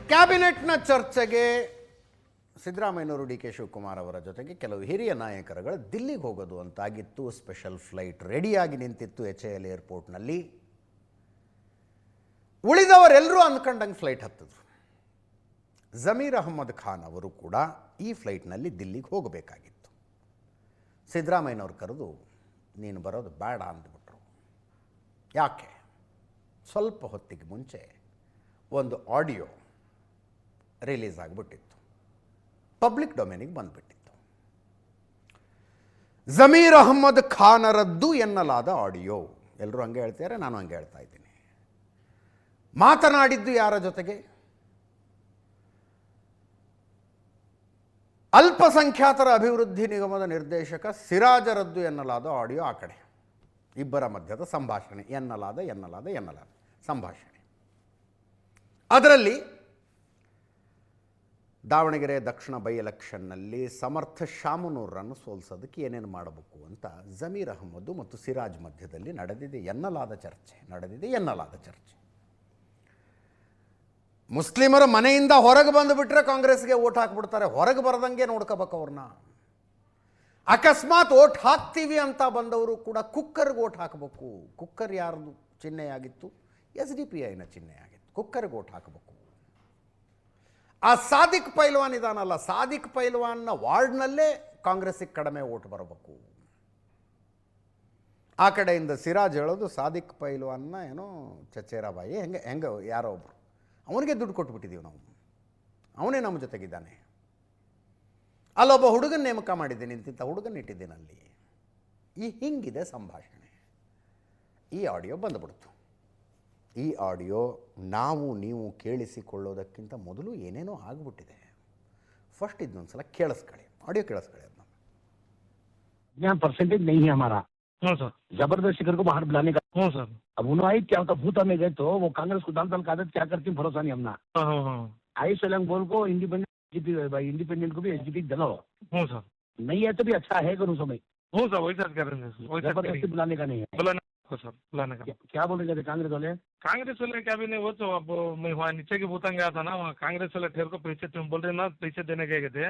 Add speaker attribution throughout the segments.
Speaker 1: ಕ್ಯಾಬಿನೆಟ್ನ ಚರ್ಚೆಗೆ ಸಿದ್ದರಾಮಯ್ಯನವರು D K Shivakumar ಅವರ ಜೊತೆಗೆ ಕೆಲವು ಹಿರಿಯ ನಾಯಕರುಗಳು ದಿಲ್ಲಿಗೆ ಹೋಗೋದು ಅಂತಾಗಿತ್ತು. ಸ್ಪೆಷಲ್ ಫ್ಲೈಟ್ ರೆಡಿಯಾಗಿ ನಿಂತಿತ್ತು HAL ಏರ್ಪೋರ್ಟ್ನಲ್ಲಿ. ಉಳಿದವರೆಲ್ಲರೂ ಅಂದ್ಕೊಂಡಂಗೆ ಫ್ಲೈಟ್ ಹತ್ತಿದ್ರು. ಜಮೀರ್ ಅಹ್ಮದ್ ಖಾನ್ ಅವರು ಕೂಡ ಈ ಫ್ಲೈಟ್ನಲ್ಲಿ ದಿಲ್ಲಿಗೆ ಹೋಗಬೇಕಾಗಿತ್ತು. ಸಿದ್ದರಾಮಯ್ಯನವ್ರು ಕರೆದು ನೀನು ಬರೋದು ಬೇಡ ಅಂದ್ಬಿಟ್ರು. ಯಾಕೆ? ಸ್ವಲ್ಪ ಹೊತ್ತಿಗೆ ಮುಂಚೆ ಒಂದು ಆಡಿಯೋ ರಿಲೀಸ್ ಆಗಿಬಿಟ್ಟಿತ್ತು, ಪಬ್ಲಿಕ್ ಡೊಮೇನಿಗೆ ಬಂದುಬಿಟ್ಟಿತ್ತು. ಜಮೀರ್ ಅಹ್ಮದ್ ಖಾನರದ್ದು ಎನ್ನಲಾದ ಆಡಿಯೋ. ಎಲ್ಲರೂ ಹಂಗೆ ಹೇಳ್ತಾರೆ, ನಾನು ಹಂಗೆ ಹೇಳ್ತಾ ಇದ್ದೀನಿ. ಮಾತನಾಡಿದ್ದು ಯಾರ ಜೊತೆಗೆ? ಅಲ್ಪಸಂಖ್ಯಾತರ ಅಭಿವೃದ್ಧಿ ನಿಗಮದ ನಿರ್ದೇಶಕ ಸಿರಾಜರದ್ದು ಎನ್ನಲಾದ ಆಡಿಯೋ ಆ ಕಡೆ. ಇಬ್ಬರ ಮಧ್ಯದ ಸಂಭಾಷಣೆ, ಎನ್ನಲಾದ ಸಂಭಾಷಣೆ. ಅದರಲ್ಲಿ ದಾವಣಗೆರೆ ದಕ್ಷಿಣ ಬೈ ಎಲೆಕ್ಷನ್ನಲ್ಲಿ ಸಮರ್ಥ ಶಾಮನೂರನ್ನು ಸೋಲಿಸೋದಕ್ಕೆ ಏನೇನು ಮಾಡಬೇಕು ಅಂತ ಜಮೀರ್ ಅಹ್ಮದ್ ಮತ್ತು ಸಿರಾಜ್ ಮಧ್ಯದಲ್ಲಿ ನಡೆದಿದೆ ಎನ್ನಲಾದ ಚರ್ಚೆ. ಮುಸ್ಲಿಮರ ಮನೆಯಿಂದ ಹೊರಗೆ ಬಂದುಬಿಟ್ರೆ ಕಾಂಗ್ರೆಸ್ಗೆ ಓಟ್ ಹಾಕ್ಬಿಡ್ತಾರೆ. ಹೊರಗೆ ಬರದಂಗೆ ನೋಡ್ಕೋಬೇಕು ಅವ್ರನ್ನ. ಅಕಸ್ಮಾತ್ ಓಟ್ ಹಾಕ್ತೀವಿ ಅಂತ ಬಂದವರು ಕೂಡ ಕುಕ್ಕರ್ಗೆ ಓಟ್ ಹಾಕಬೇಕು. ಕುಕ್ಕರ್ ಯಾರ್ದು ಚಿಹ್ನೆಯಾಗಿತ್ತು? SDPIನ ಚಿಹ್ನೆಯಾಗಿತ್ತು. ಕುಕ್ಕರ್ಗೆ ಓಟ್ ಹಾಕಬೇಕು. ಆ ಸಾದಿಕ್ ಪೈಲ್ವಾನ್ ಇದಾನಲ್ಲ, ಸಾದಿಕ್ ಪೈಲ್ವಾನ್ನ ವಾರ್ಡ್ನಲ್ಲೇ ಕಾಂಗ್ರೆಸ್ಸಿಗೆ ಕಡಿಮೆ ಓಟ್ ಬರಬೇಕು. ಆ ಕಡೆಯಿಂದ ಸಿರಾಜ್ ಹೇಳೋದು ಸಾದಿಕ್ ಪೈಲ್ವಾನ್ನ ಏನೋ ಚಚೇರಾಬಾಯಿ ಹೆಂಗೆ ಯಾರೋ ಒಬ್ಬರು, ಅವನಿಗೆ ದುಡ್ಡು ಕೊಟ್ಬಿಟ್ಟಿದ್ದೀವಿ ನಾವು, ಅವನೇ ನಮ್ಮ ಜೊತೆಗಿದ್ದಾನೆ. ಅಲ್ಲೊಬ್ಬ ಹುಡುಗನ ನೇಮಕ ಮಾಡಿದ್ದೀನಿ, ಇಂತಿಂಥ ಹುಡುಗನ ಇಟ್ಟಿದ್ದೀನಿ ಅಲ್ಲಿ. ಹಿಂಗಿದೆ ಸಂಭಾಷಣೆ. ಈ ಆಡಿಯೋ ಬಂದುಬಿಡ್ತು. ಈ ಆಡಿಯೋ ನೀವು ಕೇಳಿಸಿಕೊಳ್ಳೋದಕ್ಕಿಂತ ಮೊದಲು ಏನೇನೋ ಆಗಿಬಿಟ್ಟಿದೆ. ಫಸ್ಟ್ ಇದನ್ನೊಂದು ಸಲ ಕೇಳಿಸ್ಕೊಳ್ಳಿ, ಆಡಿಯೋ ಕೇಳಿಸ್ಕೊಳ್ಳಿ. ಅದನ್ನ
Speaker 2: यहाँ परसेंटेज नहीं है हमारा।
Speaker 3: हाँ सर।
Speaker 2: जबरदस्ती करके बाहर बुलाने का।
Speaker 3: हाँ सर।
Speaker 2: अब उन्होंने क्या होता, भूता में गए तो वो कांग्रेस को दाल का आदत क्या करती, भरोसा नहीं हमना। आई सलंग बोल को इंडिपेंडेंट को भी एसजीपी दिलाओ।
Speaker 3: हाँ सर।
Speaker 2: नहीं है तो भी अच्छा है करूँ समय।
Speaker 3: हाँ सर, वही साथ कर रहे हैं।
Speaker 2: जबरदस्ती बुलाने का नहीं है।
Speaker 3: बुलाने को सर, बुलाने का।
Speaker 2: क्या बोल रहे थे कांग्रेस वाले
Speaker 3: क्या भी नहीं, वो तो अब मैं वहाँ नीचे के भूतंग गया था ना, वहाँ कांग्रेस वाले ठेर को पैसे तुम बोल रहे ना, पैसे देने गए थे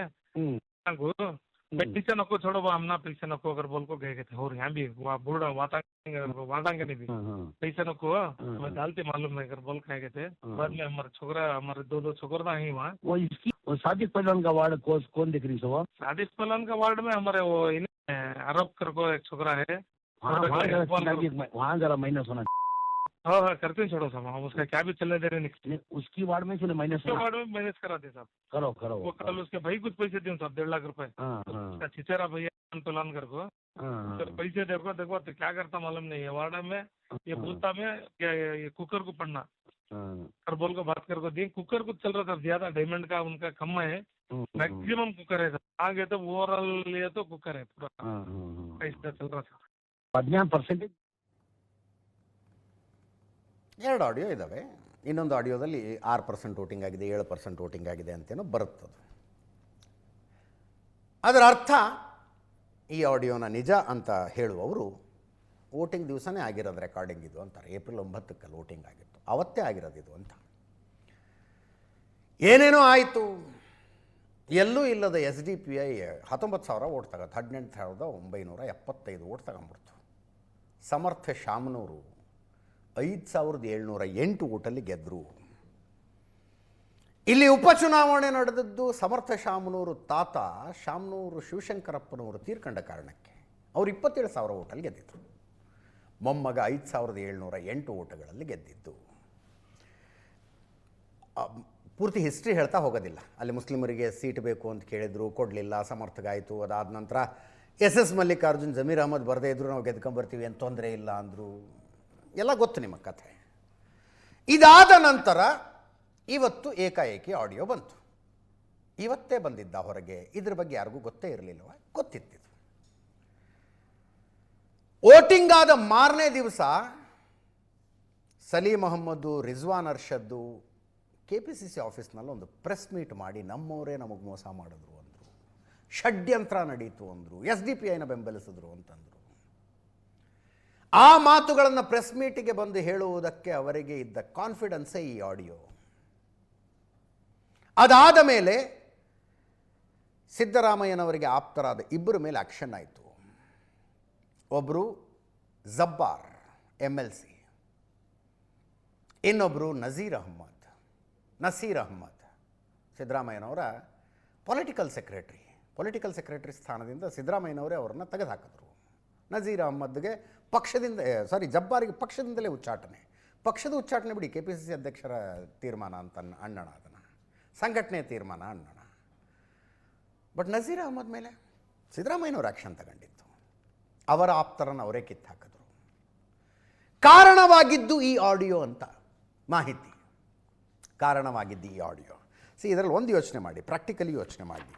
Speaker 3: पीछे नको छोड़ो, वो हम ना पैसे नको अगर बोल को गए थे। और यहाँ भी वहाँ बूढ़ा वातांग नहीं भी पैसे नको मैं डालते मालूम नहीं कर बोल खाए गए थे। बाद में हमारे छोकरा, हमारे दो छोकरा ही वहाँ।
Speaker 2: वो इसकी सादिक पहलवान का वार्ड कौन दिख रही है?
Speaker 3: सादिक पहलवान का वार्ड में हमारे वो अरब कर को एक छोकरा है,
Speaker 2: वहाँ जरा माइनस होना।
Speaker 3: हाँ हाँ करते छोड़ो साहब, हम उसका क्या भी चलने दे रहे नहीं।
Speaker 2: उसकी वार्ड में सुने माइनस,
Speaker 3: वार्ड में मैनेज करा दे साहब। करो वो कल उसके भाई कुछ पैसे दिए साहब, 1.5 लाख रुपए। उसका चिचेरा भैया पलान कर को पैसे देखो तो क्या करता मालूम नहीं है। वार्ड में ये भूलता में ये कुकर को पढ़ना कर बोल को बात कर को दिए। कुकर कुछ चल रहा था ज्यादा, डायमंड का उनका कम है, मैक्सिमम कुकर है। आगे तो ओवरऑल लिए तो कुकर है पूरा, ऐसा चल रहा था।
Speaker 2: 15%
Speaker 1: ಎರಡು ಆಡಿಯೋ ಇದ್ದಾವೆ. ಇನ್ನೊಂದು ಆಡಿಯೋದಲ್ಲಿ 6% ವೋಟಿಂಗ್ ಆಗಿದೆ, 7% ವೋಟಿಂಗ್ ಆಗಿದೆ ಅಂತೇನೋ ಬರುತ್ತದೆ. ಅದರ ಅರ್ಥ ಈ ಆಡಿಯೋನ ನಿಜ ಅಂತ ಹೇಳುವವರು ವೋಟಿಂಗ್ ದಿವಸನೇ ಆಗಿರೋದು ರೆಕಾರ್ಡಿಂಗ್ ಇದು ಅಂತಾರೆ. ಏಪ್ರಿಲ್ 9ಕ್ಕೆ ವೋಟಿಂಗ್ ಆಗಿತ್ತು, ಅವತ್ತೇ ಆಗಿರೋದು ಇದು ಅಂತ. ಏನೇನೋ ಆಯಿತು, ಎಲ್ಲೂ ಇಲ್ಲದ SDPI 19,000 ವೋಟ್ ತಗೋದು, 18,975 ವೋಟ್ ತಗೊಂಡ್ಬಿಡ್ತು. ಸಮರ್ಥ ಶಾಮನೂರು 5,708 ವೋಟಲ್ಲಿ ಗೆದ್ದರು. ಇಲ್ಲಿ ಉಪಚುನಾವಣೆ ನಡೆದದ್ದು ಸಮರ್ಥ ಶಾಮನೂರು ತಾತ ಶಾಮನೂರು ಶಿವಶಂಕರಪ್ಪನವರು ತೀರ್ಕೊಂಡ ಕಾರಣಕ್ಕೆ. ಅವರು 27,000 ವೋಟಲ್ಲಿ ಗೆದ್ದಿದ್ರು. ಮೊಮ್ಮಗ 5,708 ವೋಟುಗಳಲ್ಲಿ ಗೆದ್ದಿದ್ದು. ಪೂರ್ತಿ ಹಿಸ್ಟ್ರಿ ಹೇಳ್ತಾ ಹೋಗೋದಿಲ್ಲ. ಅಲ್ಲಿ ಮುಸ್ಲಿಮರಿಗೆ ಸೀಟ್ ಬೇಕು ಅಂತ ಕೇಳಿದ್ರು, ಕೊಡಲಿಲ್ಲ, ಸಮರ್ಥಗಾಯಿತು. ಅದಾದ ನಂತರ SS ಮಲ್ಲಿಕಾರ್ಜುನ್ ಜಮೀರ್ ಅಹ್ಮದ್ ಬರದೇ ಇದ್ರು ನಾವು ಗೆದ್ಕೊಂಬರ್ತೀವಿ, ಏನು ತೊಂದರೆ ಇಲ್ಲ ಅಂದರು. ಎಲ್ಲ ಗೊತ್ತು ನಿಮ್ಮ ಕಥೆ. ಇದಾದ ನಂತರ ಇವತ್ತು ಏಕಾಏಕಿ ಆಡಿಯೋ ಬಂತು. ಇವತ್ತೇ ಬಂದಿದ್ದ ಹೊರಗೆ, ಇದ್ರ ಬಗ್ಗೆ ಯಾರಿಗೂ ಗೊತ್ತೇ ಇರಲಿಲ್ಲವ? ಗೊತ್ತಿತ್ತು. ವೋಟಿಂಗ್ ಆದ ಮಾರನೇ ದಿವಸ ಸಲೀಂ ಅಹಮ್ಮದ್ದು, ರಿಜ್ವಾನ್ ಅರ್ಷದ್ದು KPCC ಆಫೀಸ್ನಲ್ಲಿ ಒಂದು ಪ್ರೆಸ್ ಮೀಟ್ ಮಾಡಿ ನಮ್ಮವರೇ ನಮಗೆ ಮೋಸ ಮಾಡಿದ್ರು ಅಂದರು, ಷಡ್ಯಂತ್ರ ನಡೀತು ಅಂದರು, SDPIನ ಬೆಂಬಲಿಸಿದ್ರು ಅಂತಂದರು. ಆ ಮಾತುಗಳನ್ನು ಪ್ರೆಸ್ ಮೀಟಿಗೆ ಬಂದು ಹೇಳುವುದಕ್ಕೆ ಅವರಿಗೆ ಇದ್ದ ಕಾನ್ಫಿಡೆನ್ಸೇ ಈ ಆಡಿಯೋ. ಅದಾದ ಮೇಲೆ ಸಿದ್ದರಾಮಯ್ಯನವರಿಗೆ ಆಪ್ತರಾದ ಇಬ್ಬರ ಮೇಲೆ ಆಕ್ಷನ್ ಆಯಿತು. ಒಬ್ಬರು ಜಬ್ಬಾರ್ MLC, ಇನ್ನೊಬ್ಬರು ನಸೀರ್ ಅಹಮ್ಮದ್ ಸಿದ್ದರಾಮಯ್ಯನವರ ಪೊಲಿಟಿಕಲ್ ಸೆಕ್ರೆಟರಿ ಸ್ಥಾನದಿಂದ ಸಿದ್ದರಾಮಯ್ಯನವರೇ ಅವರನ್ನು ತೆಗೆದುಹಾಕಿದ್ರು. ನಸೀರ್ ಅಹಮ್ಮದ್ಗೆ ಜಬ್ಬಾರಿಗೆ ಪಕ್ಷದಿಂದಲೇ ಉಚ್ಚಾಟನೆ. ಪಕ್ಷದ ಉಚ್ಚಾಟನೆ ಬಿಡಿ, KPCC ಅಧ್ಯಕ್ಷರ ತೀರ್ಮಾನ ಅಂತ ಅನ್ನೋಣ, ಅದನ್ನು ಸಂಘಟನೆಯ ತೀರ್ಮಾನ ಅನ್ನೋಣ. ಬಟ್ ನಸೀರ್ ಅಹಮ್ಮದ್ ಮೇಲೆ ಸಿದ್ದರಾಮಯ್ಯನವರು ಆಕ್ಷನ್ ತಗೊಂಡಿತ್ತು. ಅವರ ಆಪ್ತರನ್ನು ಅವರೇ ಕಿತ್ತಾಕಿದ್ರು. ಕಾರಣವಾಗಿದ್ದು ಈ ಆಡಿಯೋ ಅಂತ ಮಾಹಿತಿ. ಇದರಲ್ಲಿ ಒಂದು ಯೋಚನೆ ಮಾಡಿ, ಪ್ರಾಕ್ಟಿಕಲಿ ಯೋಚನೆ ಮಾಡಿ.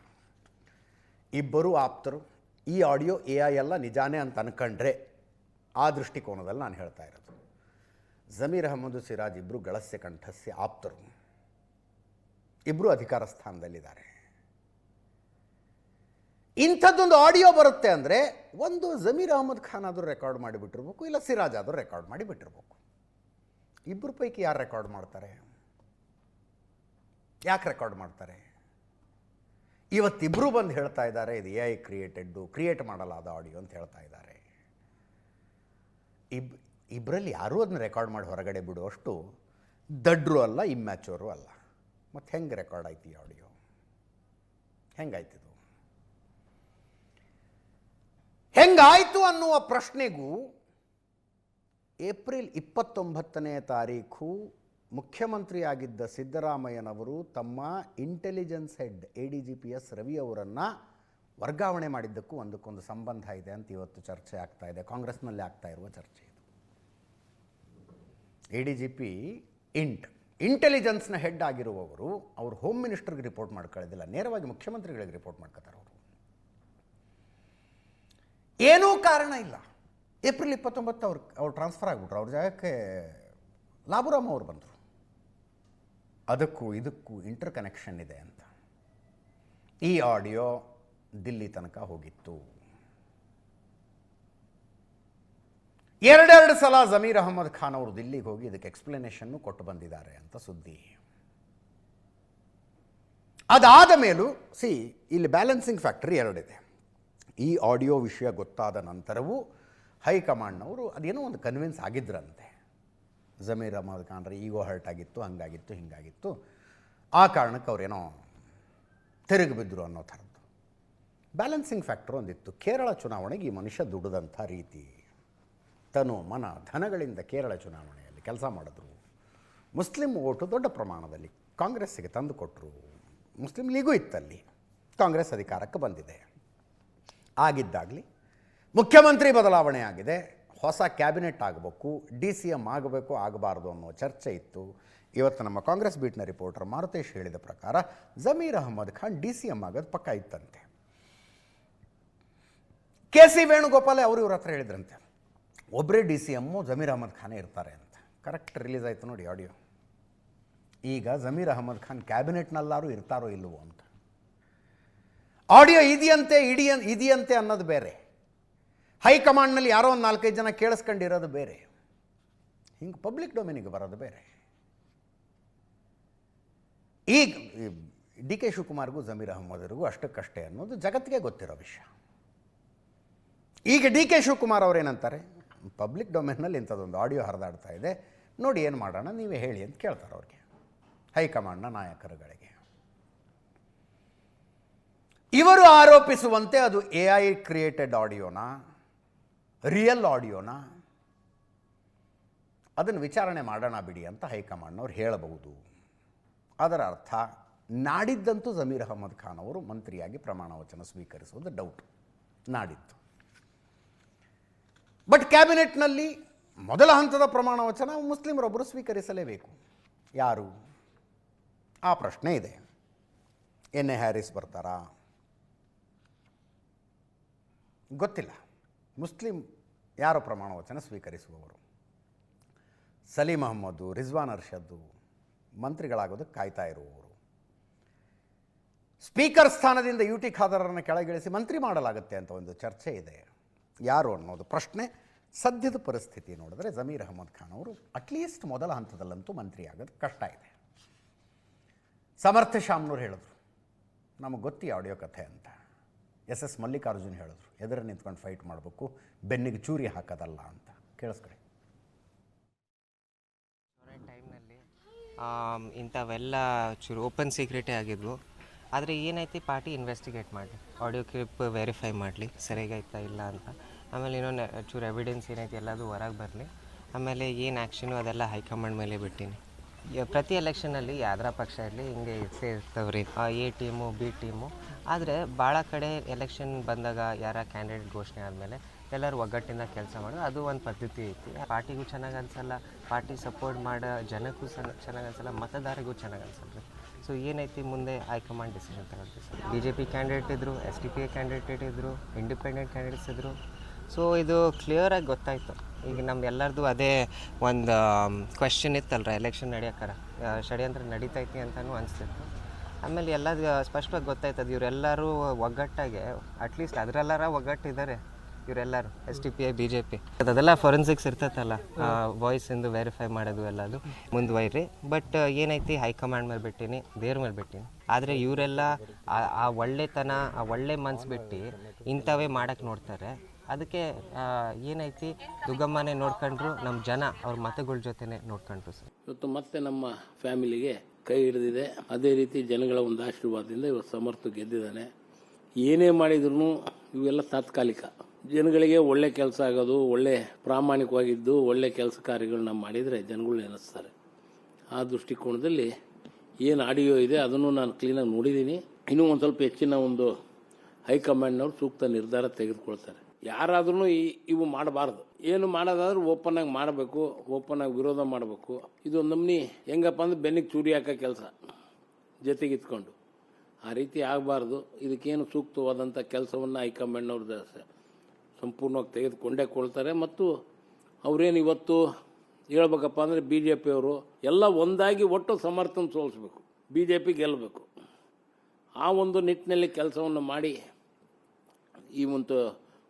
Speaker 1: ಇಬ್ಬರು ಆಪ್ತರು ಈ ಆಡಿಯೋ AI ಎಲ್ಲ ನಿಜಾನೇ ಅಂತ ಅನ್ಕೊಂಡ್ರೆ, ಆ ದೃಷ್ಟಿಕೋನದಲ್ಲಿ ನಾನು ಹೇಳ್ತಾ ಇರೋದು. ಜಮೀರ್ ಅಹಮ್ಮದ್ ಸಿರಾಜ್ ಇಬ್ಬರು ಗಳಸ್ಯ ಕಂಠಸ್ಯ ಆಪ್ತರು, ಇಬ್ಬರು ಅಧಿಕಾರ ಸ್ಥಾನದಲ್ಲಿದ್ದಾರೆ. ಇಂಥದ್ದೊಂದು ಆಡಿಯೋ ಬರುತ್ತೆ ಅಂದರೆ ಒಂದು ಜಮೀರ್ ಅಹಮ್ಮದ್ ಖಾನ್ ಆದರೂ ರೆಕಾರ್ಡ್ ಮಾಡಿಬಿಟ್ಟಿರ್ಬೇಕು, ಇಲ್ಲ ಸಿರಾಜ್ ಆದರೂ ರೆಕಾರ್ಡ್ ಮಾಡಿಬಿಟ್ಟಿರ್ಬೇಕು. ಇಬ್ಬರು ಪೈಕಿ ಯಾರು ರೆಕಾರ್ಡ್ ಮಾಡ್ತಾರೆ? ಯಾಕೆ ರೆಕಾರ್ಡ್ ಮಾಡ್ತಾರೆ? ಇವತ್ತಿಬ್ಬರು ಬಂದು ಹೇಳ್ತಾ ಇದ್ದಾರೆ ಇದು AI ಕ್ರಿಯೇಟ್ ಮಾಡಲಾದ ಆಡಿಯೋ ಅಂತ ಹೇಳ್ತಾ ಇದ್ದಾರೆ. ಇಬ್ಬರಲ್ಲಿ ಯಾರೂ ಅದನ್ನ ರೆಕಾರ್ಡ್ ಮಾಡಿ ಹೊರಗಡೆ ಬಿಡುವಷ್ಟು ದಡ್ರು ಅಲ್ಲ, ಇಮ್ಯಾಚೂರು ಅಲ್ಲ. ಮತ್ತು ಹೆಂಗೆ ರೆಕಾರ್ಡ್ ಆಯ್ತು ಈ ಆಡಿಯೋ? ಹೆಂಗಾಯ್ತಿದು? ಹೆಂಗಾಯಿತು ಅನ್ನುವ ಪ್ರಶ್ನೆಗೂ ಏಪ್ರಿಲ್ 29ನೇ ತಾರೀಖು ಮುಖ್ಯಮಂತ್ರಿಯಾಗಿದ್ದ ಸಿದ್ದರಾಮಯ್ಯನವರು ತಮ್ಮ ಇಂಟೆಲಿಜೆನ್ಸ್ ಹೆಡ್ ADGPS ರವಿ ಅವರನ್ನು ವರ್ಗಾವಣೆ ಮಾಡಿದ್ದಕ್ಕೂ ಒಂದಕ್ಕೊಂದು ಸಂಬಂಧ ಇದೆ ಅಂತ ಇವತ್ತು ಚರ್ಚೆ ಆಗ್ತಾ ಇದೆ. ಕಾಂಗ್ರೆಸ್ನಲ್ಲಿ ಆಗ್ತಾ ಇರುವ ಚರ್ಚೆ ಇದು. ADGP ಇಂಟೆಲಿಜೆನ್ಸ್ನ ಹೆಡ್ ಆಗಿರುವವರು ಅವರು ಹೋಮ್ ಮಿನಿಸ್ಟರ್ಗೆ ರಿಪೋರ್ಟ್ ಮಾಡ್ಕೊಳ್ಳೋದಿಲ್ಲ, ನೇರವಾಗಿ ಮುಖ್ಯಮಂತ್ರಿಗಳಿಗೆ ರಿಪೋರ್ಟ್ ಮಾಡ್ಕೋತಾರೆ. ಅವರು ಏನೂ ಕಾರಣ ಇಲ್ಲ. ಏಪ್ರಿಲ್ 29 ಅವ್ರು ಟ್ರಾನ್ಸ್ಫರ್ ಆಗಿಬಿಟ್ರು. ಅವ್ರ ಜಾಗಕ್ಕೆ ಲಾಬುರಾಮ್ ಅವರು ಬಂದರು. ಅದಕ್ಕೂ ಇದಕ್ಕೂ ಇಂಟರ್ ಕನೆಕ್ಷನ್ ಇದೆ ಅಂತ ಈ ಆಡಿಯೋ ದಿಲ್ಲಿ ತನಕ ಹೋಗಿತ್ತು. ಎರಡೆರಡು ಸಲ ಜಮೀರ್ ಅಹಮ್ಮದ್ ಖಾನ್ ಅವರು ದಿಲ್ಲಿಗೆ ಹೋಗಿ ಇದಕ್ಕೆ ಎಕ್ಸ್ಪ್ಲನೇಷನ್ನು ಕೊಟ್ಟು ಬಂದಿದ್ದಾರೆ ಅಂತ ಸುದ್ದಿ. ಅದಾದ ಮೇಲೂ ಇಲ್ಲಿ ಬ್ಯಾಲೆನ್ಸಿಂಗ್ ಫ್ಯಾಕ್ಟರಿ ಎರಡಿದೆ. ಈ ಆಡಿಯೋ ವಿಷಯ ಗೊತ್ತಾದ ನಂತರವೂ ಹೈಕಮಾಂಡ್ನವರು ಅದೇನೋ ಒಂದು ಕನ್ವಿನ್ಸ್ ಆಗಿದ್ರಂತೆ. ಜಮೀರ್ ಅಹಮ್ಮದ್ ಖಾನ್ರೆ ಈಗೋ ಹರ್ಟ್ ಆಗಿತ್ತು, ಹಂಗಾಗಿತ್ತು, ಹಿಂಗಾಗಿತ್ತು, ಆ ಕಾರಣಕ್ಕೆ ಅವರೇನೋ ತಿರುಗಿ ಬಿದ್ದರು ಅನ್ನೋ ಥರದ್ದು ಬ್ಯಾಲೆನ್ಸಿಂಗ್ ಫ್ಯಾಕ್ಟರ್ ಒಂದಿತ್ತು. ಕೇರಳ ಚುನಾವಣೆಗೆ ಈ ಮನುಷ್ಯ ದುಡಿದಂಥ ರೀತಿ, ತನು ಮನ ಧನಗಳಿಂದ ಕೇರಳ ಚುನಾವಣೆಯಲ್ಲಿ ಕೆಲಸ ಮಾಡಿದ್ರು. ಮುಸ್ಲಿಂ ಓಟು ದೊಡ್ಡ ಪ್ರಮಾಣದಲ್ಲಿ ಕಾಂಗ್ರೆಸ್ಸಿಗೆ ತಂದು ಕೊಟ್ಟರು. ಮುಸ್ಲಿಂ ಲೀಗೂ ಇತ್ತಲ್ಲಿ, ಕಾಂಗ್ರೆಸ್ ಅಧಿಕಾರಕ್ಕೆ ಬಂದಿದೆ. ಆಗಿದ್ದಾಗಲಿ ಮುಖ್ಯಮಂತ್ರಿ ಬದಲಾವಣೆ ಆಗಿದೆ, ಹೊಸ ಕ್ಯಾಬಿನೆಟ್ ಆಗಬೇಕು, DCM ಆಗಬೇಕು ಆಗಬಾರ್ದು ಅನ್ನೋ ಚರ್ಚೆ ಇತ್ತು. ಇವತ್ತು ನಮ್ಮ ಕಾಂಗ್ರೆಸ್ ಬೀಟ್ನ ರಿಪೋರ್ಟರ್ ಮಾರುತೇಶ್ ಹೇಳಿದ ಪ್ರಕಾರ ಜಮೀರ್ ಅಹಮ್ಮದ್ ಖಾನ್ DCM ಆಗೋದು ಪಕ್ಕ ಇತ್ತಂತೆ. KC ವೇಣುಗೋಪಾಲ್ ಅವರು ಇವ್ರ ಹತ್ರ ಹೇಳಿದ್ರಂತೆ ಒಬ್ಬರೇ DCM ಜಮೀರ್ ಅಹಮ್ಮದ್ ಖಾನೇ ಇರ್ತಾರೆ ಅಂತ. ಕರೆಕ್ಟ್ ರಿಲೀಸ್ ಆಯಿತು ನೋಡಿ ಆಡಿಯೋ. ಈಗ ಜಮೀರ್ ಅಹಮ್ಮದ್ ಖಾನ್ ಕ್ಯಾಬಿನೆಟ್ನಲ್ಲಾರು ಇರ್ತಾರೋ ಇಲ್ಲವೋ ಅಂತ ಆಡಿಯೋ ಇದೆಯಂತೆ ಅನ್ನೋದು ಬೇರೆ, ಹೈಕಮಾಂಡ್ನಲ್ಲಿ ಯಾರೋ ಒಂದು 4-5 ಜನ ಕೇಳಿಸ್ಕೊಂಡಿರೋದು ಬೇರೆ, ಹಿಂಗೆ ಪಬ್ಲಿಕ್ ಡೊಮೇನಿಗೆ ಬರೋದು ಬೇರೆ. ಈಗ DK ಶಿವಕುಮಾರ್ಗೂ ಜಮೀರ್ ಅಹಮ್ಮದ್ರಿಗೂ ಅಷ್ಟಕ್ಕಷ್ಟೇ ಅನ್ನೋದು ಜಗತ್ತಿಗೆ ಗೊತ್ತಿರೋ ವಿಷಯ. ಈಗ DK ಶಿವಕುಮಾರ್ ಅವರೇನಂತಾರೆ, ಪಬ್ಲಿಕ್ ಡೊಮೇನ್ನಲ್ಲಿ ಇಂಥದ್ದೊಂದು ಆಡಿಯೋ ಹರಿದಾಡ್ತಾ ಇದೆ, ನೋಡಿ ಏನು ಮಾಡೋಣ ನೀವೇ ಹೇಳಿ ಅಂತ ಕೇಳ್ತಾರೆ ಅವ್ರಿಗೆ, ಹೈಕಮಾಂಡ್ನ ನಾಯಕರುಗಳಿಗೆ. ಇವರು ಆರೋಪಿಸುವಂತೆ ಅದು AI ಕ್ರಿಯೇಟೆಡ್ ಆಡಿಯೋನಾ, ರಿಯಲ್ ಆಡಿಯೋನಾ, ಅದನ್ನು ವಿಚಾರಣೆ ಮಾಡೋಣ ಬಿಡಿ ಅಂತ ಹೈಕಮಾಂಡ್ನವ್ರು ಹೇಳಬಹುದು. ಅದರ ಅರ್ಥ ನಾಡಿದ್ದಂತೂ ಜಮೀರ್ ಅಹಮ್ಮದ್ ಖಾನ್ ಅವರು ಮಂತ್ರಿಯಾಗಿ ಪ್ರಮಾಣ ವಚನ ಸ್ವೀಕರಿಸುವುದು ಡೌಟ್ ನಾಡಿದ್ದು. ಬಟ್ ಕ್ಯಾಬಿನೆಟ್ನಲ್ಲಿ ಮೊದಲ ಹಂತದ ಪ್ರಮಾಣ ವಚನ ಮುಸ್ಲಿಮರೊಬ್ಬರು ಸ್ವೀಕರಿಸಲೇಬೇಕು. ಯಾರು? ಆ ಪ್ರಶ್ನೆ ಇದೆ. NA ಹ್ಯಾರಿಸ್ ಬರ್ತಾರಾ? ಗೊತ್ತಿಲ್ಲ. ಮುಸ್ಲಿಂ ಯಾರು ಪ್ರಮಾಣ ವಚನ ಸ್ವೀಕರಿಸುವವರು? ಸಲೀಂ ಅಹಮ್ಮದು, ರಿಜ್ವಾನ್ ಅರ್ಷದ್ದು ಮಂತ್ರಿಗಳಾಗೋದಕ್ಕೆ ಕಾಯ್ತಾ ಇರುವವರು. ಸ್ಪೀಕರ್ ಸ್ಥಾನದಿಂದ UT ಖಾದರನ್ನು ಕೆಳಗಿಳಿಸಿ ಮಂತ್ರಿ ಮಾಡಲಾಗುತ್ತೆ ಅಂತ ಒಂದು ಚರ್ಚೆ ಇದೆ. ಯಾರು ಅನ್ನೋದು ಪ್ರಶ್ನೆ. ಸದ್ಯದ ಪರಿಸ್ಥಿತಿ ನೋಡಿದ್ರೆ ಜಮೀರ್ ಅಹಮ್ಮದ್ ಖಾನ್ ಅವರು ಅಟ್ಲೀಸ್ಟ್ ಮೊದಲ ಹಂತದಲ್ಲಂತೂ ಮಂತ್ರಿ ಆಗೋದು ಕಷ್ಟ ಇದೆ. ಸಮರ್ಥ ಶಾಮ್ನೂರು ಹೇಳಿದ್ರು, ನಮಗೆ ಗೊತ್ತಿ ಆಡಿಯೋ ಕಥೆ ಅಂತ. ಎಸ್ ಮಲ್ಲಿಕಾರ್ಜುನ್ ಹೇಳಿದ್ರು, ಎದುರು ನಿಂತ್ಕೊಂಡು ಫೈಟ್ ಮಾಡಬೇಕು, ಬೆನ್ನಿಗೆ ಚೂರಿ ಹಾಕೋದಲ್ಲ ಅಂತ. ಕೇಳಿಸ್ಕೊಡಿ.
Speaker 4: ಟೈಮ್ನಲ್ಲಿ ಇಂಥವೆಲ್ಲ ಚೂರು ಓಪನ್ ಸೀಕ್ರೆಟೇ ಆಗಿದ್ವು. ಆದರೆ ಏನೈತಿ, ಪಾರ್ಟಿ ಇನ್ವೆಸ್ಟಿಗೇಟ್ ಮಾಡಲಿ, ಆಡಿಯೋ ಕ್ಲಿಪ್ ವೆರಿಫೈ ಮಾಡಲಿ ಸರಿಯಾಗೈತಾ ಇಲ್ಲ ಅಂತ. ಆಮೇಲೆ ಇನ್ನೊಂದು ಚೂರು ಎವಿಡೆನ್ಸ್ ಏನೈತಿ ಎಲ್ಲದು ಹೊರಗೆ ಬರಲಿ. ಆಮೇಲೆ ಏನು ಆ್ಯಕ್ಷನು ಅದೆಲ್ಲ ಹೈಕಮಾಂಡ್ ಮೇಲೆ ಬಿಟ್ಟಿನಿ. ಪ್ರತಿ ಎಲೆಕ್ಷನಲ್ಲಿ ಯಾವ್ದಾರ ಪಕ್ಷ ಇರಲಿ ಹಿಂಗೆ ಇರ್ತವ್ರಿ, ಎ ಟೀಮು ಬಿ ಟೀಮು. ಆದರೆ ಭಾಳ ಕಡೆ ಎಲೆಕ್ಷನ್ ಬಂದಾಗ ಯಾರ ಕ್ಯಾಂಡಿಡೇಟ್ ಘೋಷಣೆ ಆದಮೇಲೆ ಎಲ್ಲರೂ ಒಗ್ಗಟ್ಟಿಂದ ಕೆಲಸ ಮಾಡೋದು, ಅದು ಒಂದು ಪದ್ಧತಿ ಐತಿ. ಪಾರ್ಟಿಗೂ ಚೆನ್ನಾಗಿ ಅನ್ಸಲ್ಲ, ಪಾರ್ಟಿ ಸಪೋರ್ಟ್ ಮಾಡೋ ಜನಕ್ಕೂ ಚೆನ್ನಾಗಿ ಅನ್ಸಲ್ಲ, ಮತದಾರರಿಗೂ ಚೆನ್ನಾಗಿ ಅನ್ಸಲ್ಲ ರೀ. ಸೊ ಏನೈತಿ, ಮುಂದೆ ಹೈಕಮಾಂಡ್ ಡಿಸಿಷನ್ ತಗೊಳ್ತೀವಿ ಸರ್. BJP ಕ್ಯಾಂಡಿಡೇಟ್ ಇದ್ದರು, SDPI ಕ್ಯಾಂಡಿಡೇಟ್ ಇದ್ದರು, ಇಂಡಿಪೆಂಡೆಂಟ್ ಕ್ಯಾಂಡಿಡೇಟ್ಸ್ ಇದ್ದರು. ಸೊ ಇದು ಕ್ಲಿಯರಾಗಿ ಗೊತ್ತಾಯಿತು. ಈಗ ನಮ್ದು ಅದೇ ಒಂದು ಕ್ವೆಶ್ಚನ್ ಇತ್ತಲ್ರ, ಎಲೆಕ್ಷನ್ ನಡೆಯೋಕ್ಕಾರ ಷಡ್ಯಂತ್ರ ನಡೀತೈತಿ ಅಂತಲೂ ಅನಿಸ್ತಿತ್ತು. ಆಮೇಲೆ ಎಲ್ಲ ಸ್ಪಷ್ಟವಾಗಿ ಗೊತ್ತಾಯ್ತದ, ಇವರೆಲ್ಲರೂ ಒಗ್ಗಟ್ಟಾಗೆ ಅಟ್ಲೀಸ್ಟ್ ಅದರೆಲ್ಲರ ಒಗ್ಗಟ್ಟಿದ್ದಾರೆ ಇವರೆಲ್ಲರೂ, SDPI BJP. ಅದೆಲ್ಲ ಫೊರೆನ್ಸಿಕ್ಸ್ ಇರ್ತೈತಲ್ಲ, ವಾಯ್ಸಿಂದು ವೆರಿಫೈ ಮಾಡೋದು ಎಲ್ಲದು ಮುಂದುವೈರಿ. ಬಟ್ ಏನೈತಿ, ಹೈಕಮಾಂಡ್ ಮೇಲೆ ಬಿಟ್ಟಿನಿ, ದೇವ್ರ ಮೇಲೆ ಬಿಟ್ಟಿನಿ. ಆದರೆ ಇವರೆಲ್ಲ ಆ ಒಳ್ಳೆತನ, ಆ ಒಳ್ಳೆ ಮನ್ಸು ಬಿಟ್ಟು ಇಂಥವೇ ಮಾಡೋಕ್ಕೆ ನೋಡ್ತಾರೆ. ಅದಕ್ಕೆ ಏನೈತಿ, ದುಗ್ಗಮ್ಮನೇ ನೋಡ್ಕೊಂಡ್ರು, ನಮ್ಮ ಜನ ಅವ್ರ ಮತಗಳ ಜೊತೆನೇ ನೋಡ್ಕೊಂಡ್ರು ಸರ್.
Speaker 5: ಇವತ್ತು ಮತ್ತೆ ನಮ್ಮ ಫ್ಯಾಮಿಲಿಗೆ ಕೈ ಹಿಡಿದಿದೆ. ಅದೇ ರೀತಿ ಜನಗಳ ಒಂದು ಆಶೀರ್ವಾದದಿಂದ ಇವತ್ತು ಸಮರ್ಥ ಗೆದ್ದಿದ್ದಾನೆ. ಏನೇ ಮಾಡಿದ್ರು ಇವೆಲ್ಲ ತಾತ್ಕಾಲಿಕ. ಜನಗಳಿಗೆ ಒಳ್ಳೆ ಕೆಲಸ ಆಗೋದು, ಒಳ್ಳೆ ಪ್ರಾಮಾಣಿಕವಾಗಿದ್ದು ಒಳ್ಳೆ ಕೆಲಸ ಕಾರ್ಯಗಳನ್ನ ಮಾಡಿದರೆ ಜನಗಳು ನೆನೆಸ್ತಾರೆ. ಆ ದೃಷ್ಟಿಕೋನದಲ್ಲಿ ಏನು ಆಡಿಯೋ ಇದೆ ಅದನ್ನು ನಾನು ಕ್ಲೀನಾಗಿ ನೋಡಿದ್ದೀನಿ. ಇನ್ನೂ ಒಂದು ಸ್ವಲ್ಪ ಹೆಚ್ಚಿನ ಒಂದು ಹೈಕಮಾಂಡ್ನವ್ರು ಸೂಕ್ತ ನಿರ್ಧಾರ ತೆಗೆದುಕೊಳ್ತಾರೆ. ಯಾರಾದ್ರೂ ಇವು ಮಾಡಬಾರ್ದು. ಏನು ಮಾಡೋದಾದ್ರೂ ಓಪನ್ ಆಗಿ ಮಾಡಬೇಕು, ಓಪನ್ ಆಗಿ ವಿರೋಧ ಮಾಡಬೇಕು. ಇದು ನಮ್ನಿ ಹೆಂಗಪ್ಪ ಅಂದ್ರೆ ಬೆನ್ನಿಗೆ ಚೂರಿ ಹಾಕೋ ಕೆಲಸ ಜೊತೆಗಿತ್ಕೊಂಡು, ಆ ರೀತಿ ಆಗಬಾರ್ದು. ಇದಕ್ಕೇನು ಸೂಕ್ತವಾದಂಥ ಕೆಲಸವನ್ನು ಹೈಕಮಾಂಡ್ನವ್ರು ಸಂಪೂರ್ಣವಾಗಿ ತೆಗೆದುಕೊಂಡೇ ಕೊಳ್ತಾರೆ. ಮತ್ತು ಅವರೇನು ಇವತ್ತು ಹೇಳ್ಬೇಕಪ್ಪ ಅಂದರೆ BJP ಅವರು ಎಲ್ಲ ಒಂದಾಗಿ ಒಟ್ಟು ಸಮರ್ಥನ ಸೋಲಿಸ್ಬೇಕು, BJP ಗೆಲ್ಲಬೇಕು. ಆ ಒಂದು ನಿಟ್ಟಿನಲ್ಲಿ ಕೆಲಸವನ್ನು ಮಾಡಿ ಈ ಒಂದು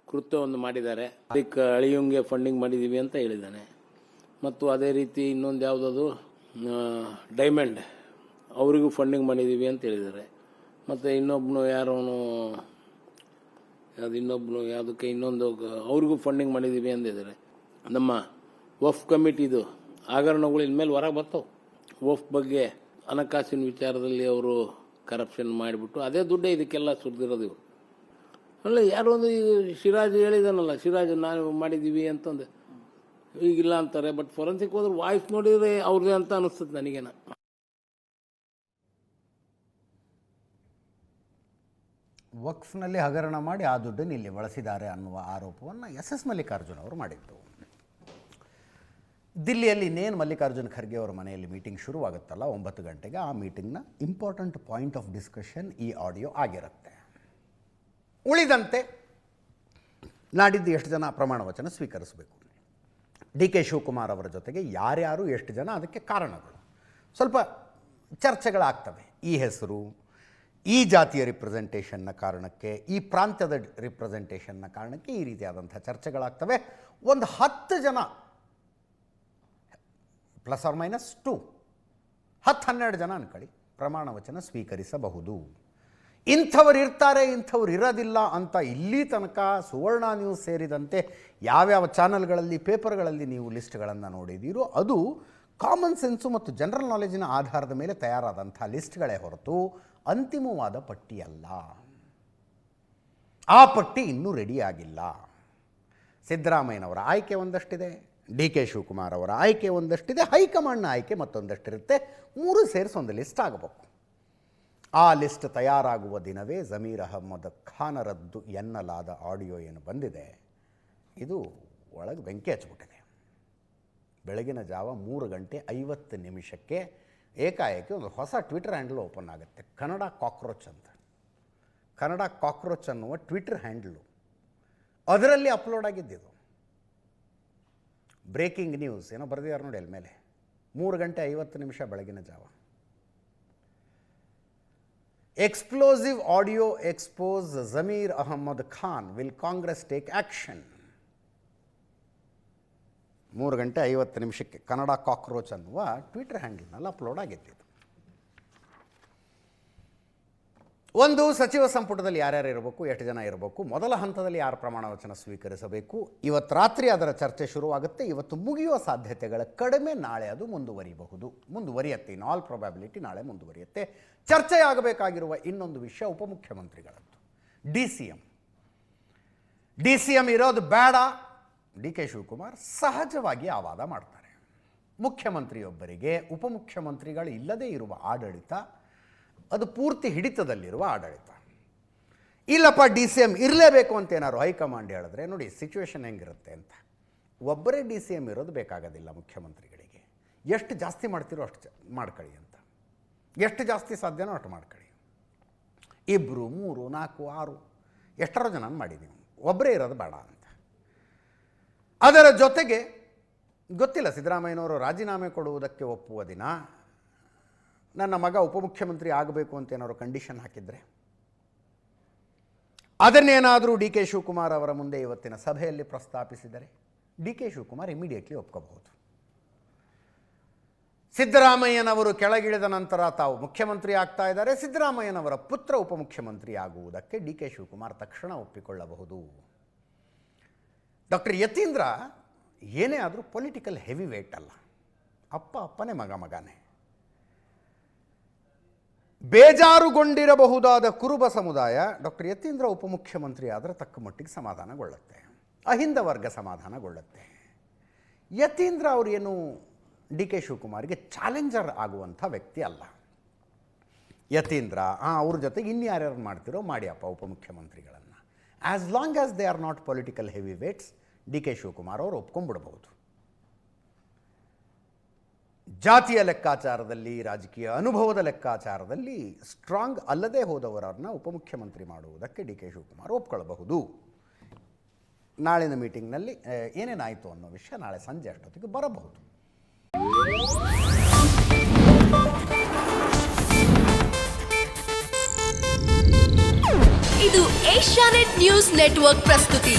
Speaker 5: ಕೃತ್ಯವನ್ನು ಮಾಡಿದ್ದಾರೆ. ಅದಕ್ಕೆ ಅಳಿಯುಂಗೆ ಫಂಡಿಂಗ್ ಮಾಡಿದ್ದೀವಿ ಅಂತ ಹೇಳಿದ್ದಾನೆ. ಮತ್ತು ಅದೇ ರೀತಿ ಇನ್ನೊಂದು ಯಾವುದದು ಡೈಮಂಡ್ ಅವರಿಗೂ ಫಂಡಿಂಗ್ ಮಾಡಿದ್ದೀವಿ ಅಂತ ಹೇಳಿದ್ದಾರೆ. ಮತ್ತು ಇನ್ನೊಬ್ಬನು ಯಾವುದಕ್ಕೆ ಇನ್ನೊಂದು ಅವ್ರಿಗೂ ಫಂಡಿಂಗ್ ಮಾಡಿದ್ದೀವಿ ಅಂದಿದ್ದಾರೆ. ನಮ್ಮ ವಫ್ ಕಮಿಟಿದು ಹಗರಣಗಳು ಇನ್ಮೇಲೆ ಹೊರಗೆ ಬರ್ತಾವೆ. ವಫ್ ಬಗ್ಗೆ ಹಣಕಾಸಿನ ವಿಚಾರದಲ್ಲಿ ಅವರು ಕರಪ್ಷನ್ ಮಾಡಿಬಿಟ್ಟು ಅದೇ ದುಡ್ಡೇ ಇದಕ್ಕೆಲ್ಲ ಸುರಿದಿರೋದು. ಇವರು ಅಲ್ಲ, ಯಾರೋ ಒಂದು ಶಿರಾಜ್ ಹೇಳಿದಾನಲ್ಲ, ಶಿರಾಜ್ ನಾವು ಮಾಡಿದ್ದೀವಿ ಅಂತಂದು ಈಗಿಲ್ಲ ಅಂತಾರೆ. ಬಟ್ ಫೊರೆನ್ಸಿಕ್ ಹೋದ್ರೆ ವಾಯ್ಸ್ ನೋಡಿದ್ರೆ ಅವ್ರದೇ ಅಂತ ಅನಿಸ್ತದೆ ನನಗೇನ.
Speaker 1: ವಕ್ಫ್ನಲ್ಲಿ ಹಗರಣ ಮಾಡಿ ಆ ದುಡ್ಡನ್ನು ಇಲ್ಲಿ ಬಳಸಿದ್ದಾರೆ ಅನ್ನುವ ಆರೋಪವನ್ನು SS ಮಲ್ಲಿಕಾರ್ಜುನ್ ಅವರು ಮಾಡಿದ್ದು. ದಿಲ್ಲಿಯಲ್ಲಿ ಇನ್ನೇನು ಮಲ್ಲಿಕಾರ್ಜುನ್ ಖರ್ಗೆ ಅವರ ಮನೆಯಲ್ಲಿ ಮೀಟಿಂಗ್ ಶುರುವಾಗುತ್ತಲ್ಲ 9 ಗಂಟೆಗೆ, ಆ ಮೀಟಿಂಗ್ನ ಇಂಪಾರ್ಟೆಂಟ್ ಪಾಯಿಂಟ್ ಆಫ್ ಡಿಸ್ಕಷನ್ ಈ ಆಡಿಯೋ ಆಗಿರುತ್ತೆ. ಉಳಿದಂತೆ ನಾಡಿದ್ದು ಎಷ್ಟು ಜನ ಪ್ರಮಾಣ ವಚನ ಸ್ವೀಕರಿಸಬೇಕು, DK ಶಿವಕುಮಾರ್ ಅವರ ಜೊತೆಗೆ ಯಾರ್ಯಾರು ಎಷ್ಟು ಜನ, ಅದಕ್ಕೆ ಕಾರಣಗಳು ಸ್ವಲ್ಪ ಚರ್ಚೆಗಳಾಗ್ತವೆ. ಈ ಹೆಸರು, ಈ ಜಾತಿಯ ರಿಪ್ರೆಸೆಂಟೇಷನ್ನ ಕಾರಣಕ್ಕೆ, ಈ ಪ್ರಾಂತ್ಯದ ರಿಪ್ರೆಸೆಂಟೇಷನ್ನ ಕಾರಣಕ್ಕೆ ಈ ರೀತಿಯಾದಂಥ ಚರ್ಚೆಗಳಾಗ್ತವೆ. ಒಂದು 10 ಜನ ±2, 10-12 ಜನ ಅನ್ಕೊಳ್ಳಿ, ಪ್ರಮಾಣ ವಚನ ಸ್ವೀಕರಿಸಬಹುದು. ಇಂಥವ್ರು ಇರ್ತಾರೆ, ಇಂಥವ್ರು ಇರೋದಿಲ್ಲ ಅಂತ ಇಲ್ಲಿ ತನಕ ಸುವರ್ಣ ನ್ಯೂಸ್ ಸೇರಿದಂತೆ ಯಾವ್ಯಾವ ಚಾನಲ್ಗಳಲ್ಲಿ, ಪೇಪರ್ಗಳಲ್ಲಿ ನೀವು ಲಿಸ್ಟ್ಗಳನ್ನು ನೋಡಿದ್ದೀರೋ ಅದು ಕಾಮನ್ ಸೆನ್ಸು ಮತ್ತು ಜನರಲ್ ನಾಲೆಜಿನ ಆಧಾರದ ಮೇಲೆ ತಯಾರಾದಂಥ ಲಿಸ್ಟ್ಗಳೇ ಹೊರತು ಅಂತಿಮವಾದ ಪಟ್ಟಿಯಲ್ಲ. ಆ ಪಟ್ಟಿ ಇನ್ನೂ ರೆಡಿಯಾಗಿಲ್ಲ. ಸಿದ್ದರಾಮಯ್ಯನವರ ಆಯ್ಕೆ ಒಂದಷ್ಟಿದೆ, DK ಶಿವಕುಮಾರ್ ಅವರ ಆಯ್ಕೆ ಒಂದಷ್ಟಿದೆ, ಹೈಕಮಾಂಡ್ನ ಆಯ್ಕೆ ಮತ್ತೊಂದಷ್ಟಿರುತ್ತೆ. 3 ಸೇರಿಸಿ ಒಂದು ಲಿಸ್ಟ್ ಆಗಬೇಕು. ಆ ಲಿಸ್ಟ್ ತಯಾರಾಗುವ ದಿನವೇ ಜಮೀರ್ ಅಹಮ್ಮದ್ ಖಾನರದ್ದು ಎನ್ನಲಾದ ಆಡಿಯೋ ಏನು ಬಂದಿದೆ, ಇದು ಒಳಗೆ ಬೆಂಕಿ ಹಚ್ಚಿಬಿಟ್ಟಿದೆ. ಬೆಳಗಿನ ಜಾವ 3:50 ಏಕಾಏಕಿ ಒಂದು ಹೊಸ ಟ್ವಿಟರ್ ಹ್ಯಾಂಡಲ್ ಓಪನ್ ಆಗುತ್ತೆ, ಕನ್ನಡ ಕಾಕ್ರೋಚ್ ಅಂತ. ಕನ್ನಡ ಕಾಕ್ರೋಚ್ ಅನ್ನುವ ಟ್ವಿಟರ್ ಹ್ಯಾಂಡಲು, ಅದರಲ್ಲಿ ಅಪ್ಲೋಡ್ ಆಗಿದ್ದಿದ್ದು ಬ್ರೇಕಿಂಗ್ ನ್ಯೂಸ್ ಏನೋ ಬರೆದಿದ್ದಾರೆ ನೋಡಿ ಅಲ್ಲಿ ಮೇಲೆ. 3:50 ಬೆಳಗಿನ ಜಾವ. Explosive audio expose Zameer Ahmed Khan, will Congress take action. 3:50 Kannada cockroach ಅನ್ನುವ ಟ್ವಿಟರ್ ಹ್ಯಾಂಡಲ್ನಲ್ಲಿ ಅಪ್ಲೋಡ್ ಆಗಿದ್ದು. ಒಂದು, ಸಚಿವ ಸಂಪುಟದಲ್ಲಿ ಯಾರ್ಯಾರು ಇರಬೇಕು, ಎಷ್ಟು ಜನ ಇರಬೇಕು, ಮೊದಲ ಹಂತದಲ್ಲಿ ಯಾರು ಪ್ರಮಾಣ ವಚನ ಸ್ವೀಕರಿಸಬೇಕು. ಇವತ್ತು ರಾತ್ರಿ ಅದರ ಚರ್ಚೆ ಶುರುವಾಗುತ್ತೆ. ಇವತ್ತು ಮುಗಿಯುವ ಸಾಧ್ಯತೆಗಳ ಕಡಿಮೆ. ನಾಳೆ ಅದು ಮುಂದುವರಿಯುತ್ತೆ. ಇನ್ ಆಲ್ ಪ್ರೊಬ್ಯಾಬಿಲಿಟಿ ನಾಳೆ ಮುಂದುವರಿಯುತ್ತೆ. ಚರ್ಚೆಯಾಗಬೇಕಾಗಿರುವ ಇನ್ನೊಂದು ವಿಷಯ ಉಪಮುಖ್ಯಮಂತ್ರಿಗಳದ್ದು. ಡಿ ಸಿ ಎಂ ಇರೋದು ಬೇಡ. ಡಿ ಕೆ ಶಿವಕುಮಾರ್ ಸಹಜವಾಗಿ ಆ ವಾದ ಮಾಡ್ತಾರೆ. ಮುಖ್ಯಮಂತ್ರಿಯೊಬ್ಬರಿಗೆ ಉಪಮುಖ್ಯಮಂತ್ರಿಗಳು ಇಲ್ಲದೇ ಇರುವ ಆಡಳಿತ ಅದು ಪೂರ್ತಿ ಹಿಡಿತದಲ್ಲಿರುವ ಆಡಳಿತ. ಇಲ್ಲಪ್ಪ ಡಿ ಸಿ ಎಂ ಇರಲೇಬೇಕು ಅಂತ ಏನಾದ್ರು ಹೈಕಮಾಂಡ್ ಹೇಳಿದ್ರೆ, ನೋಡಿ ಸಿಚುವೇಶನ್ ಹೆಂಗಿರುತ್ತೆ ಅಂತ. ಒಬ್ಬರೇ ಡಿ ಸಿ ಎಂ ಇರೋದು ಬೇಕಾಗೋದಿಲ್ಲ ಮುಖ್ಯಮಂತ್ರಿಗಳಿಗೆ. ಎಷ್ಟು ಜಾಸ್ತಿ ಮಾಡ್ತೀರೋ ಅಷ್ಟು ಮಾಡ್ಕೊಳ್ಳಿ ಅಂತ. ಎಷ್ಟು ಜಾಸ್ತಿ ಸಾಧ್ಯನೋ ಅಷ್ಟು ಮಾಡ್ಕೊಳ್ಳಿ. 2, 3, 4, 6 ಎಷ್ಟರೋ ಜನ ಮಾಡಿ ನೀವು ಒಬ್ಬರೇ ಇರೋದು ಬೇಡ ಅಂತ. ಅದರ ಜೊತೆಗೆ ಗೊತ್ತಿಲ್ಲ, ಸಿದ್ದರಾಮಯ್ಯನವರು ರಾಜೀನಾಮೆ ಕೊಡುವುದಕ್ಕೆ ಒಪ್ಪುವ ದಿನ ನನ್ನ ಮಗ ಉಪಮುಖ್ಯಮಂತ್ರಿ ಆಗಬೇಕು ಅಂತ ಏನಾದ್ರು ಕಂಡೀಷನ್ ಹಾಕಿದರೆ, ಅದನ್ನೇನಾದರೂ ಡಿ ಕೆ ಶಿವಕುಮಾರ್ ಅವರ ಮುಂದೆ ಇವತ್ತಿನ ಸಭೆಯಲ್ಲಿ ಪ್ರಸ್ತಾಪಿಸಿದರೆ ಡಿ ಕೆ ಶಿವಕುಮಾರ್ ಇಮಿಡಿಯೇಟ್ಲಿ ಒಪ್ಕೋಬಹುದು. ಸಿದ್ದರಾಮಯ್ಯನವರು ಕೆಳಗಿಳಿದ ನಂತರ ತಾವು ಮುಖ್ಯಮಂತ್ರಿ ಆಗ್ತಾ ಇದ್ದಾರೆ, ಸಿದ್ದರಾಮಯ್ಯನವರ ಪುತ್ರ ಉಪಮುಖ್ಯಮಂತ್ರಿ ಆಗುವುದಕ್ಕೆ ಡಿ ಕೆ ಶಿವಕುಮಾರ್ ತಕ್ಷಣ ಒಪ್ಪಿಕೊಳ್ಳಬಹುದು. ಡಾಕ್ಟರ್ ಯತೀಂದ್ರ ಏನೇ ಆದರೂ ಪೊಲಿಟಿಕಲ್ ಹೆವಿ ವೇಟ್ ಅಲ್ಲ. ಅಪ್ಪನೇ ಮಗನೇ. ಬೇಜಾರುಗೊಂಡಿರಬಹುದಾದ ಕುರುಬ ಸಮುದಾಯ ಡಾಕ್ಟರ್ ಯತೀಂದ್ರ ಉಪಮುಖ್ಯಮಂತ್ರಿ ಆದರೆ ತಕ್ಕ ಮಟ್ಟಿಗೆ ಸಮಾಧಾನಗೊಳ್ಳುತ್ತೆ. ಅಹಿಂದ ವರ್ಗ ಸಮಾಧಾನಗೊಳ್ಳುತ್ತೆ. ಯತೀಂದ್ರ ಅವರೇನು ಡಿ ಕೆ ಶಿವಕುಮಾರ್ಗೆ ಚಾಲೆಂಜರ್ ಆಗುವಂಥ ವ್ಯಕ್ತಿ ಅಲ್ಲ. ಯತೀಂದ್ರ ಅವ್ರ ಜೊತೆಗೆ ಇನ್ಯಾರ್ಯಾರು ಮಾಡ್ತಿರೋ ಮಾಡಿಯಪ್ಪ ಉಪಮುಖ್ಯಮಂತ್ರಿಗಳನ್ನು. As long as they are not political heavy weights, D K Shivakumar ಅವರು ಒಪ್ಕೊಂಡ್ಬಿಡ್ಬೋದು. ಜಾತಿಯ ಲೆಕ್ಕಾಚಾರದಲ್ಲಿ, ರಾಜಕೀಯ ಅನುಭವದ ಲೆಕ್ಕಾಚಾರದಲ್ಲಿ ಸ್ಟ್ರಾಂಗ್ ಅಲ್ಲದೆ ಹೋದವರನ್ನ ಉಪಮುಖ್ಯಮಂತ್ರಿ ಮಾಡುವುದಕ್ಕೆ ಡಿ ಕೆ ಶಿವಕುಮಾರ್ ಒಪ್ಕೊಳ್ಳಬಹುದು. ನಾಳಿನ ಮೀಟಿಂಗ್ನಲ್ಲಿ ಏನೇನಾಯಿತು ಅನ್ನೋ ವಿಷಯ ನಾಳೆ ಸಂಜೆ ಅಷ್ಟೊತ್ತಿಗೆ ಬರಬಹುದು.
Speaker 6: ಇದು ಏಷ್ಯಾನೆಟ್ ನ್ಯೂಸ್ ನೆಟ್ವರ್ಕ್ ಪ್ರಸ್ತುತಿ.